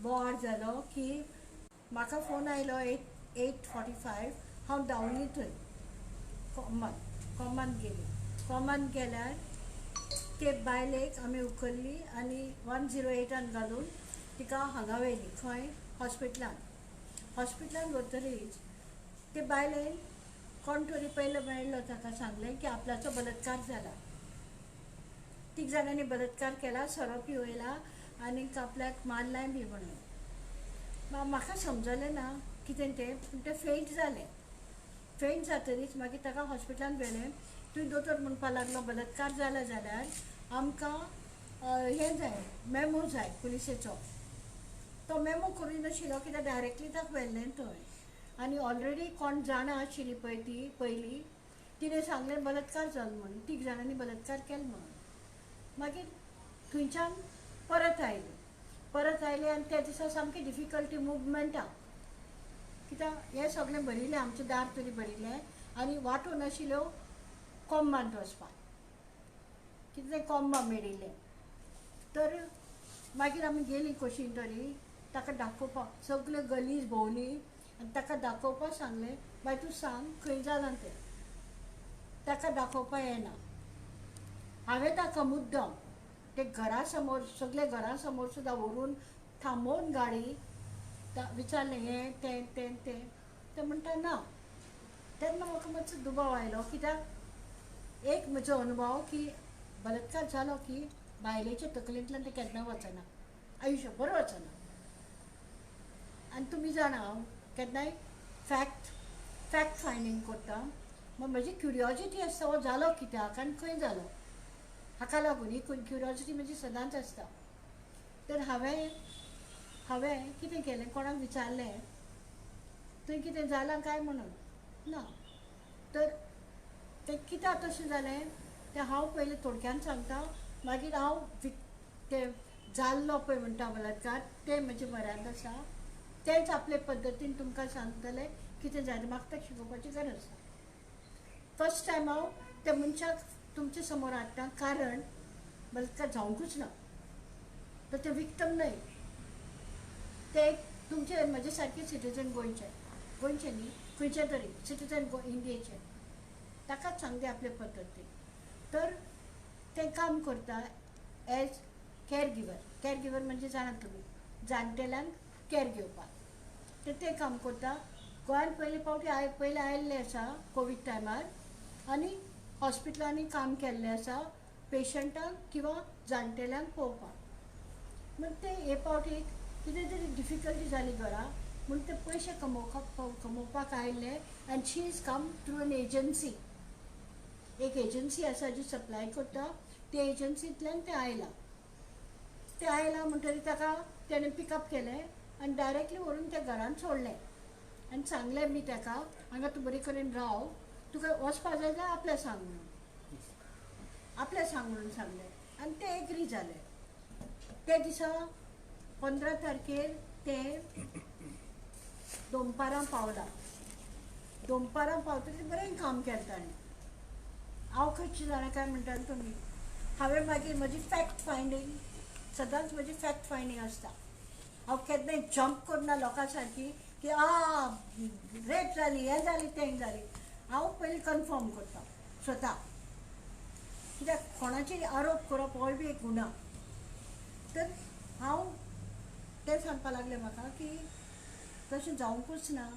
बोवाळ जालो की म्हाका फोन आयलो 8:45 हांव धांवली थंय कॉमान गेल्यार ते बायलेक आमी उखल्ली आनी 108 घालून तिका हांगा व्हेली खंय हॉस्पिटलान व्हरतरीच ते बायलेन कोण तरी पयलो मेळ्ळो ताका सांगलें की आपल्याचो बलात्कार जाला. 3 जाणांनी बलात्कार केला, सोरो पिवयला आनी आपल्याक मारलाय बी म्हणून. म्हाका समजलें ना कितें तें, पूण तें फेंट जातरीच मागीर ताका हॉस्पिटलान व्हेलें. थंय दोतोर म्हणपा लागलो बलात्कार जाला जाल्यार आमकां हें जाय, मेमो जाय पुलिसेचो. तो मेमो करूं नाशिल्लो कित्याक डायरेक्टली ताका व्हेल्लें थंय. आनी ऑलरेडी कोण जाणा आशिल्ली पळय ती पयलीं तिणें सांगलें बलात्कार जालो म्हणून, 3 जाणांनी बलात्कार केलो म्हणून. मागीर थंयच्यान परत आयली आनी त्या दिसा सामकी डिफिकल्टी मुवमेंटाक, कित्याक हें सगळें भरिल्लें, आमचें दार तरी भरिल्लें आनी वाटो नाशिल्ल्यो कोंबांत वचपाक, कितें तें कोंबां मेळिल्लें. तर मागीर आमी गेलीं कशीं तरी ताका दाखोवपाक, सगळे गलीज भोंवली आनी ताका दाखोवपाक सांगलें बाय तूं सांग खंय जालां तें. ताका दाखोवपा येना. हांवें ताका मुद्दम ते घरा समोर, सगळे घरा समोर सुद्दां व्हरून थांबोवन गाडी विचारलें हें तें तें म्हणटा ना. तेन्ना म्हाका मातसो दुबाव आयलो, कित्याक एक म्हजो अनुभव की बलात्कार जालो की बायलेच्या तकलेंतल्यान तें केन्ना वचना, आयुश्यभर वचना. आनी तुमी जाणा हांव केन्नाय फॅक्ट फायंडींग करता. म्हजी क्युरियोसिटी आसता हो जालो कित्याक आनी खंय जालो, हाका लागून ही क्युरियोसिटी म्हजी सदांच आसता. तर हांवें कितें केलें, कोणाक विचारलें थंय कितें जालां काय म्हणून, ना. तर तें कित्याक तशें जालें तें हांव पयलीं थोडक्यान सांगता, मागीर हांव तें जाल्लो पळय म्हणटा बलात्कार तें म्हजें म्हऱ्यांत आसा, तेंच आपले पद्दतीन तुमकां सांगतलें कितें जालें. म्हाका तें शिकोवपाची गरज ना. फर्स्ट टायम हांव त्या मनशाक तुमचे समोर हाडटा, कारण बलात्कार जावंकूच ना. तर ते विक्टम न्हय, ते तुमचे म्हजे सारके सिटीजन गोंयचे न्ही, खंयचे तरी सिटीजन इंडियेचे, ताकाच सांगते आपले पद्दतीन. तर तें काम करता एज केअर म्हणजे जाणात तुमी, जाणटेल्यांक केअर घेवपाक. तें काम करता. गोंयांत पयलीं आयिल्लें आसा कोवीड टायमार आनी हॉस्पिटलांनी काम केल्लें आसा पेशंटांक किंवा जाणटेल्यांक पळोवपाक. म्हण ते हे फावटी कितें तरी डिफिकल्टी जाली घरा म्हूण ते पयशे कमोवपाक आयिल्ले. And she is come through an agency. एक एजन्सी आसा जी सप्लाय करता, ते एजन्सींतल्यान तें आयलां म्हणटरी ताका तेणें पिकअप केलें आनी डायरेक्टली व्हरून त्या घरान सोडलें. आनी सांगलें बी ताका हांगा तूं बरे कडेन राव, तुका वचपा जाय जाल्यार आपल्या सांग म्हणून सांगलें. आनी ते एग्री जाले. ते दिसा 15 तारखेर ते दोनपारां पावतकीर बरें काम केलें ताणें. हांव खंयची जाणा काय म्हणटाले तुमी, हांवें मागीर म्हजी सदांच म्हजी फॅक्ट फायंडींग आसता. हांव केन्नाय जंप करना लोकां सारकी की रेप जाली, हें जाली तें जाली. हांव पयलीं कन्फर्म करता स्वता, कित्याक कोणाचेर आरोप करप हो बी एक गुन्हा. तर हांव तें सांगपा लागलें म्हाका की तशें जावंकूच ना.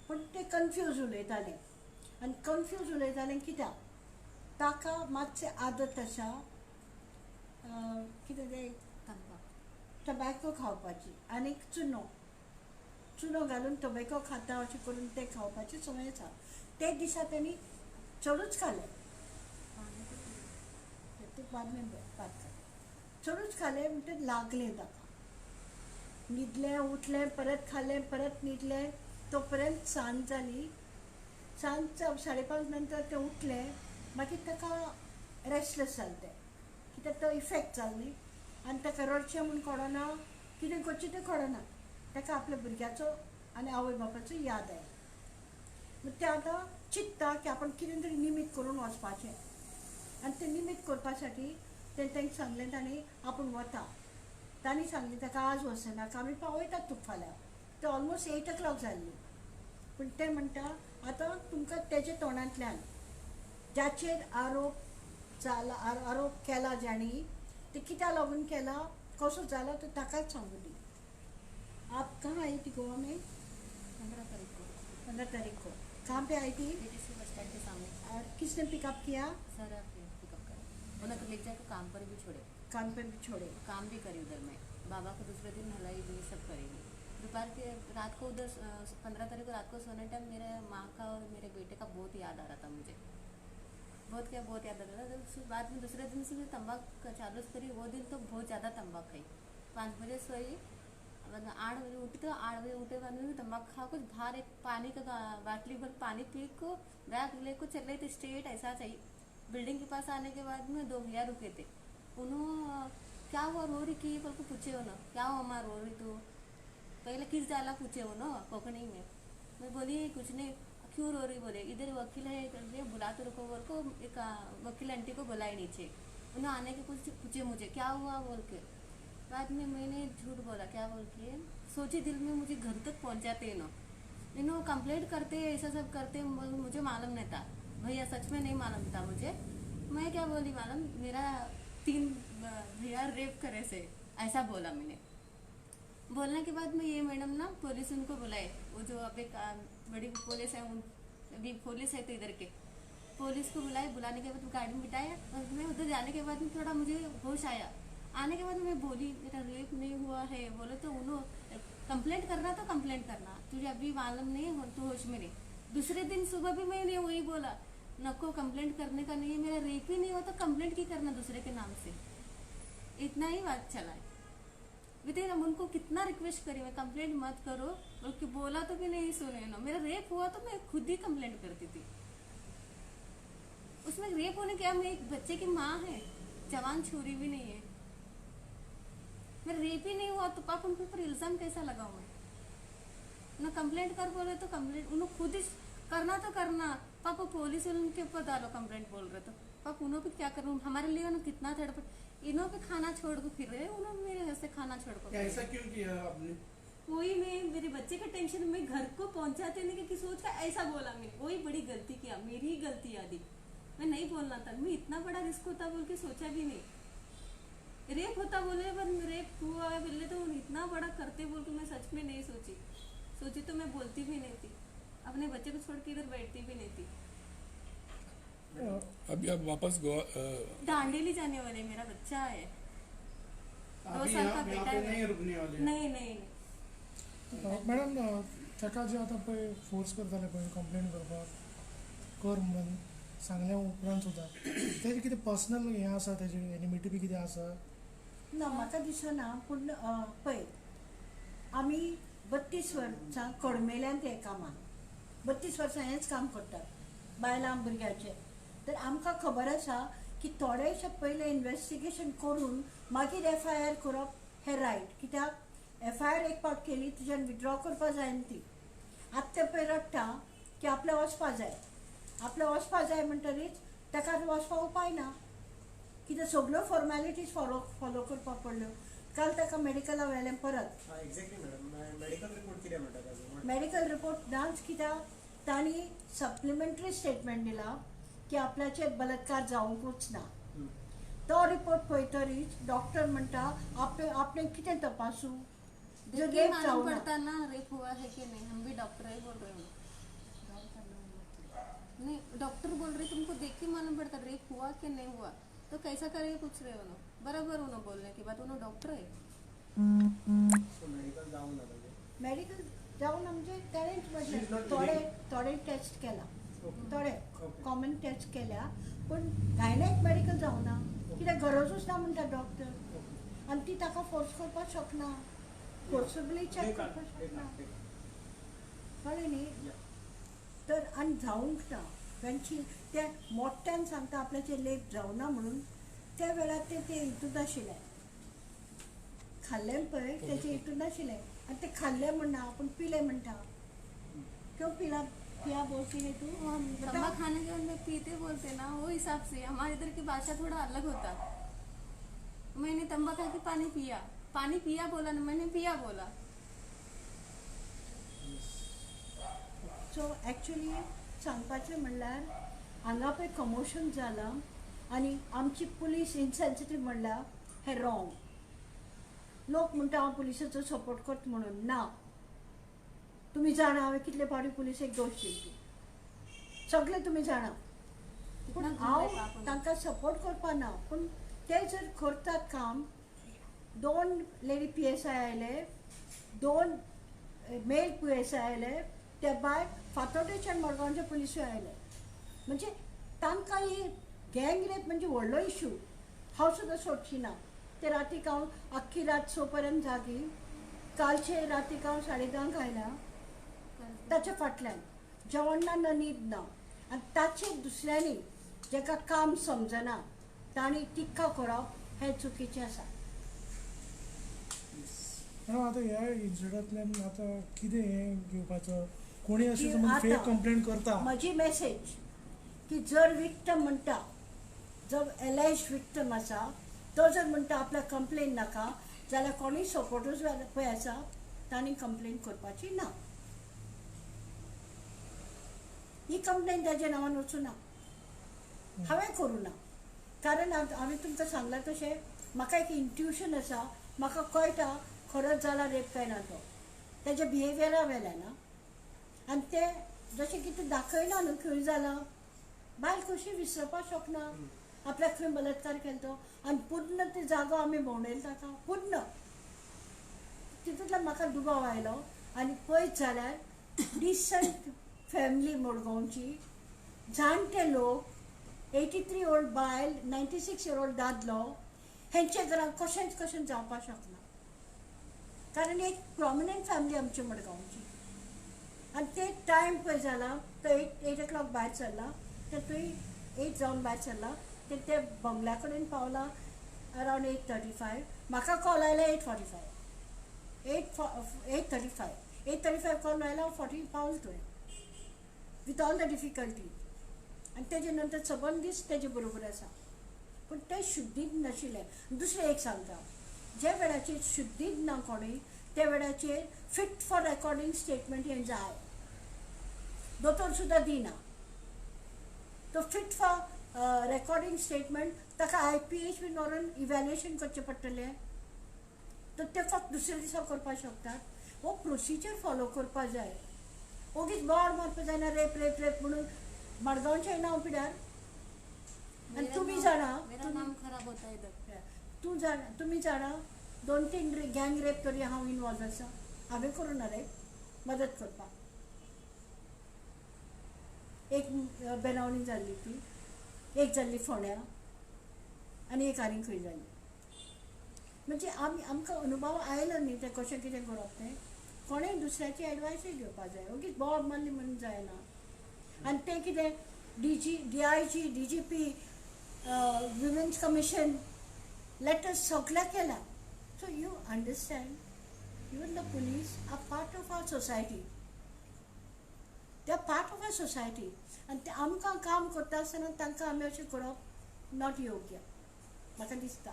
पूण ते कन्फ्यूज उलयताले आनी कन्फ्यूज उलयताले कित्याक ताका मातशें आदत आसा कितें तें टबॅको खावपाची आनी चुनो घालून टबॅको खाता अशें करून तें खावपाची संवय आसा. ते दिसा तेणी चडूच खालें, चडूच खालें म्हणटकीर लागलें ताका. न्हिदलें उठलें परत खालें परत न्हिदलें, तोपर्यंत सांज जाली. सांज 5:30 नंतर ते उठलें. मागीर ताका रेस्टलेस जालें तें, कित्याक तो इफेक्ट जालो न्ही. आनी ताका रडचें म्हूण कळना, कितें करचें तें कळना. ताका आपल्या भुरग्याचो आनी आवय बापायचो याद आयलो. तें आतां चिंतता की आपूण कितें तरी निमीत करून वचपाचें. आनी तें निमीत करपा साठी तें तांकां सांगलें ताणें आपूण वता. तांणी सांगली ताका आज वचनाका आमी पावयतात तुका फाल्यां. ते ऑलमोस्ट 8 o'clock जाल्ली. पूण ते म्हणटा आतां तुमकां तेजे तोंडांतल्यान जाचेर आरोप केला जाणी ते कित्या लागून केला, कसो जाला तो ताकाच सांगू दी. आप कहाँ आई थी गोवा में? 15 तारीख को. कहाँ पे आई थी? ATC बस स्टैंड के सामने. और किसने पिकअप किया? सर पिकअप कर उन्हें तो ले जाकर काम पर भी छोड़े. काम पे भी छोड़े. काम भी करी उधर में. बाबा को दूसरे दिन नहलाई भी सब करेगी. दोपहर के रात को उधर 15 तारीख को रात को सोने टाइम मेरे माँ का और मेरे बेटे का बहुत याद आ रहा था मुझे. बहुत याद आ रहा था. जब बाद में दूसरे दिन से भी तंबाकू चालू करी, वो दिन तो बहुत ज़्यादा तंबाकू खाई. 5 बजे सोई, 8 बजे उठी तो 8 बजे उठे बाद में भी तंबाकू खा कुछ बाहर एक पानी का बाटली भर पानी पी को बैग ले को चल रहे थे स्ट्रेट ऐसा चाहिए. बिल्डिंग के पास आने के बाद में 2 भैया रुके थे. उन्होंने क्या हुआ रो रही की बोल को पूछे हो ना, क्या हुआ अम्मा रो रही तो पहले किस डाला पूछे हो ना कोकनी में. मैं बोली कुछ नहीं. क्यों रो रही बोले इधर वकील है करके बुलाते रुको बोल को एक वकील आंटी को बुलाए नीचे. उन्होंने आने के कुछ पूछे मुझे क्या हुआ बोल के. बाद में मैंने झूठ बोला क्या बोल के सोची दिल में मुझे घर तक पहुंचाते ना इन्हों कंप्लेंट करते ऐसा सब करते मुझे मालूम नहीं था भैया, सच में नहीं मालूम था मुझे. मैं क्या बोली मालूम मेरा 3 भैया रेप करे से ऐसा बोला मैंने. बोलने के बाद में ये मैडम ना पुलिस उनको बुलाए, वो जो अब एक बड़ी पुलिस है अभी पुलिस है तो इधर के पुलिस को बुलाए. बुलाने के बाद गाड़ी में बिठाया और मैं उधर जाने के बाद में थोड़ा मुझे होश आया. आने के बाद मैं बोली मेरा रेप नहीं हुआ है बोले तो उन्होंने कंप्लेंट करना तो कंप्लेंट करना तुझे अभी मालूम नहीं हो तो होश में नहीं. दूसरे दिन सुबह भी मैंने वही बोला नको कंप्लेंट करने का नहीं है, मेरा रेप ही नहीं हुआ तो कंप्लेंट की करना दूसरे के नाम से. इतना ही बात चला है. बताइए हम उनको कितना रिक्वेस्ट करी मैं कंप्लेंट मत करो बल्कि बोला तो भी नहीं सुने ना. मेरा रेप हुआ तो मैं खुद ही कंप्लेंट करती थी. उसमें रेप होने क्या, मैं एक बच्चे की माँ है, जवान छोरी भी नहीं है. मेरा रेप ही नहीं हुआ तो पाप उनके ऊपर इल्जाम कैसा लगाऊं मैं. ना कंप्लेंट कर बोले तो कंप्लेंट उन्होंने खुद ही करना तो करना. पापा पुलिस उनके ऊपर डालो कंप्लेंट बोल रहे तो पापा उन्होंने भी क्या करूँ. हमारे लिए उन्होंने कितना तड़प इन्हों पे खाना छोड़ को फिर रहे, उन्होंने मेरे घर से खाना छोड़ को. ऐसा क्यों किया आपने? वही मैं मेरे बच्चे का टेंशन में घर को पहुंचाते नहीं कि सोच का ऐसा बोला मैं. वही बड़ी गलती किया, मेरी ही गलती आदि. मैं नहीं बोलना था, मैं इतना बड़ा रिस्क होता बोल के सोचा भी नहीं. रेप होता बोले पर रेप हुआ बोले तो इतना बड़ा करते बोल के मैं सच में नहीं सोची तो मैं बोलती भी नहीं थी. अपने बच्चे को छोड़ के इधर बैठती भी नहीं थी. अभी आप वापस दांडेली जाने वाले, मेरा बच्चा है 2 साल का बेटा है. नहीं रुकने वाले. नहीं मॅडम ताका जे आतां पळय फोर्स करताले पळय कंप्लेन करपाक कर म्हणून सांगल्या उपरांत सुद्दां तेजें कितें पर्सनल हें आसा तेजें एनिमिटी बी कितें आसा? ना म्हाका दिसना. पूण पळय आमी 32 वर्सां कडमेल्यान ते कामाक 32 वर्सां हेंच काम करतात बायलां भुरग्याचें. तर आमकां खबर आसा की थोडेशे पयलें इन्वेस्टिगेशन करून मागीर FIR करप हें रायट. कित्याक FIR एक पावट केली तुज्यान विथड्रॉ करपा जायना ती. आतां ते पळय रडटा की आपलें वचपा जाय म्हणटरीच ताका वचपा उपाय ना. कित्याक सगळ्यो फॉर्मेलिटीज फॉलो करपाक पडल्यो. काल ताका मेडिकला व्हेलें परत. Exactly madam. मेडिकल रिपोर्ट कितें म्हणटा ताजो? मेडिकल रिपोर्ट नाच. कित्याक तांणी सप्लिमेंटरी स्टेटमेंट दिला की आपल्याचेर बलात्कार जावंकूच ना. तो रिपोर्ट पळयतरीच डॉक्टर म्हणटा आपणे कितें तपासू. देखिए मालूम पड़ता ना रेप हुआ है कि नहीं. हम भी डॉक्टर ही बोल रहे हैं. नहीं डॉक्टर बोल रहे तुमको देख के मालूम पड़ता रेप हुआ कि नहीं हुआ तो कैसा करेंगे पूछ रहे हो ना. बराबर उन्होंने बोलने की बात. उन्होंने डॉक्टर है. मेडिकल जाऊन मेडिकल जाऊन म्हणजे त्यानेच म्हटलं थोडे टेस्ट केला, थोडे कॉमन टेस्ट केल्या पण गायनेक मेडिकल जावना. कित्याक गरजूच ना म्हणटा डॉक्टर. आनी ती ताका फोर्स करपाक शकना, फोर्सबली चॅक करपाक शकना. कळ्ळें न्ही. तर आनी जावंक ना. तांची ते मोठ्यान सांगता आपल्याचेर लेप जावना म्हणून. त्या वेळार ते हितून आशिल्ले खाल्लें पळय तेचे हितून आशिल्लें आनी ते खाल्लें म्हणना पूण पिलें म्हणटा. क्यों पिया बोलती है तू? तंबाकू खाने के बाद में पीते बोलते ना वो हिसाब से. हमारे इधर की भाषा थोड़ा अलग होता. मैंने तंबाकू खा के पानी पिया, पानी पिया बोला ना, मैंने पिया बोला. सो ॲक्च्युली सांगपाचें म्हणल्यार हांगा पळय कमोशन जालां आनी आमची पुलीस इनसेन्सिटीव म्हणल्यार हें रॉंग. लोक म्हणटा हांव पुलिसाचो सपोर्ट करता म्हणून. ना, तुमी जाणा हांवें कितले फावटी पुलिसेक दोश दिले, सगळे तुमी जाणा. पूण हांव तांकां सपोर्ट करपा ना, पूण ते जर करतात काम. 2 लेडी PSI आयले, 2 मेल PSI आयले, ते भायर फातोर्डेचे आनी मडगांवचे पुलिसूय आयले. म्हणजे तांकां ही गँग रेप म्हणजे व्हडलो इशू. हांव सुद्दां सोडची ना. ते रातीक हांव आख्खी रात 6 पर्यंत जागी. कालचे रातीक हांव 10:30 आयल्या ताच्या फाटल्यान जेवण ना न्हीद ना. आनी ताचे दुसऱ्यांनी जेका काम समजना तांणी टिक्का करप हें चुकीचें आसा. आता ह्या इन्सिडंटांतल्यान आता कितें हें घेवपाचो? कोणी अशें समज आतां फेक कंप्लेंट करता, म्हजी मेसेज की जर विक्टम म्हणटा, जर एलेज विक्टम आसा तो जर म्हणटा आपल्याक कंप्लेन नाका, जाल्यार कोणी सपोर्टर्स पळय आसा तांणी कंप्लेन करपाची ना. ही कंप्लेन ताच्या नांवान वचूं ना, हांवें करूं ना. कारण हांवें तुमकां सांगलां तशें म्हाका एक इंट्युशन आसा. म्हाका कळटा खरोच जाला रेप काय ना तो तेज्या बिहेवियरा वेल्यान. आनी ते जशें कितें दाखयना न्हू खंय जाला, बायल कशी विसरपाक शकना आपल्याक खंय बलात्कार केलो तो. आनी पूर्ण तो जागो आमी भोंवडयलो ताका पूर्ण. तितूंतल्यान म्हाका दुबाव आयलो. आनी पळयत जाल्यार डिसंट फॅमिली मडगांवची, जाणटे लोक, 83 year old बायल, 96 year old दादलो, हेंचे घरांत कशेंच जावपाक शकना. कारण एक प्रॉमिनंट फॅमिली आमची मडगांवची. आनी ते टायम पळय जाला तो 8 o'clock भायर सरला, ते थंय 8 जावन भायर सरला. ते बंगल्या कडेन पावला अरावंड 8:35. म्हाका कॉल आयला 8:45, 8:35 कॉल आयला. 40 पावल थंय विथ ऑल द डिफिकल्टी. आनी तेजे नंतर सबंद दीस तेजे बरोबर आसा. पूण ते शुद्धीद नाशिल्ले. दुसरें एक सांगता, जे वेळाचेर शुद्धीद ना कोणी ते वेळाचेर फिट फॉर रेकॉर्डिंग स्टेटमेंट हें जाय. दोतोर सुद्दां दिना तो फिट फॉर रेकॉर्डिंग स्टेटमेंट. ताका IPH बीन व्हरून इवॅल्युएशन करचें पडटलें. तर ते फक्त दुसऱ्या दिसा करपाक शकतात. हो प्रोसिजर फॉलो करपाक जाय. ओगीच बोवाळ मारपाक जायना रेप रेप रेप म्हणून मडगांवचें नांव पिड्यार. आनी तुमी जाणा, मेरा नाम खराब होता है इधर. तुमी जाणा 2-3 गँग रेप तरी हांव इनवॉल्व आसा. हांवें करूं ना रेप, मदत करपाक. एक बेनावणी जाल्ली ती, एक जाल्ली फोंड्या, आनी एक आनी खंय जाल्ली. म्हणजे आमकां अनुभव आयलो न्ही तें कशें कितें करप तें. कोणेय दुसऱ्याची एडवायसूय घेवपाक जाय. ओगीच बोवाळ मारली म्हणून जायना. आनी तें कितें DIG, DGP, women's commission letters सगळ्या केला. So you understand, even the police are part of our society. They are part of our society. आनी ते आमकां काम करता आसतना तांकां आमी अशें करप नॉट योग्य म्हाका दिसता.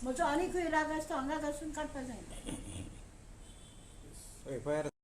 म्हजो आनी खंय राग आसा तो हांगा घासून काडपाक जायना. FIR